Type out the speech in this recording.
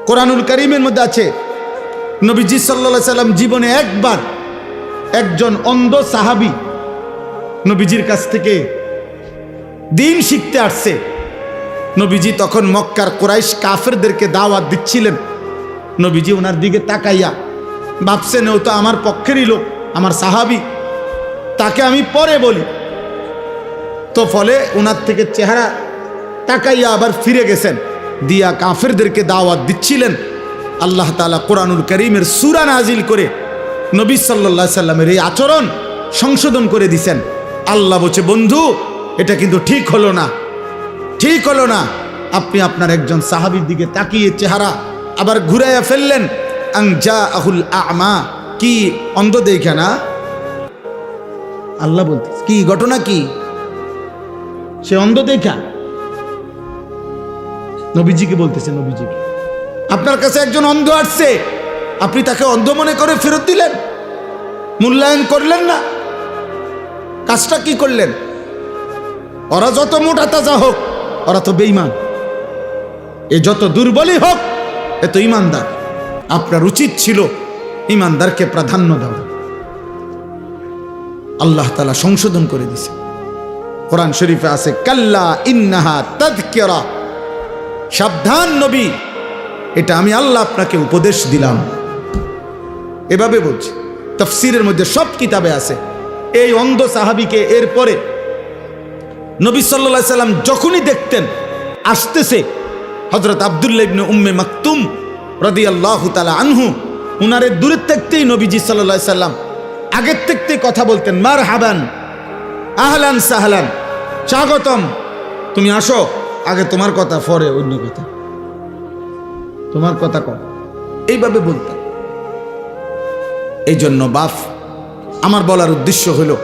কোরআনুল কারীমের মধ্যে আছে নবীজি সাল্লাল্লাহু আলাইহি সাল্লাম জীবনে একবার একজন অন্ধ সাহাবী নবীজির কাছ থেকে দিন শিখতে আসছে। নবীজি তখন মক্কার কুরাইশ কাফেরদেরকে দাওয়াত দিচ্ছিলেন। নবীজি ওনার দিকে তাকাইয়া ভাবছেন ও তো আমার পক্ষেরই লোক, আমার সাহাবী, তাকে আমি পরে বলি। তো ফলে ওনার থেকে চেহারা তাকাইয়া আবার ফিরে গেছেন, দিয়া কাফেরদেরকে দাওয়াত দিচ্ছিলেন। আল্লাহ তাআলা কোরআনুল কারীমের সূরা নাজিল করে নবী সাল্লাল্লাহু আলাইহি সাল্লামের এই আচরণ সংশোধন করে দিছেন। আল্লাহ বলছে, বন্ধু এটা কিন্তু ঠিক হলো না, ঠিক হলো না। আপনি আপনার একজন সাহাবীর দিকে তাকিয়ে চেহারা আবার ঘুরাইয়া ফেললেন। আং জাআহুল আ'মা, কি অন্ধ দেখা না? আল্লাহ বলতে কি ঘটনা, কি সে অন্ধ দেখা? নবীজিকে বলতেছে, নবীজিকে, আপনার কাছে একজন অন্ধ আসছে, আপনি তাকে অন্ধ মনে করে ফেরত দিলেন, মূল্যায়ন করলেন না। কাজটা কি করলেন? ওরা যত মোটা তাজা হোক, ওরা তো বেঈমান। এ যত দুর্বলই হোক, এ তো ইমানদার। আপনার উচিত ছিল ইমানদারকে প্রাধান্য দেওয়া। আল্লাহ তাআলা সংশোধন করে দিয়েছে। কোরআন শরীফে আছে, কাল্লা ইন্নাহা তাযকিরা, সাবধান নবী, এটা আমি আল্লাহ আপনাকে উপদেশ দিলাম। এভাবে বলছি, তাফসীরের মধ্যে সব কিতাবে আছে। এই অন্ধ সাহাবীকে এরপরে নবী সাল্লাল্লাহু আলাইহি সাল্লাম যখনই দেখতেন আসতেছে, হযরত আব্দুল্লাহ ইবনে উম্মে মাকতুম রাদিয়াল্লাহু তাআলা আনহু, উনারে দূরে থাকতেই নবীজি সাল্লাল্লাহু আলাইহি সাল্লাম আগের থেকেই কথা বলতেন, মারহাবান, আহলান সাহলান, স্বাগতম, তুমি আসো, আগে তোমার কথা, পরে অন্য কথা, তোমার কথা কম, এইভাবে বলতেন। এই জন্য বাপ, আমার বলার উদ্দেশ্য হলো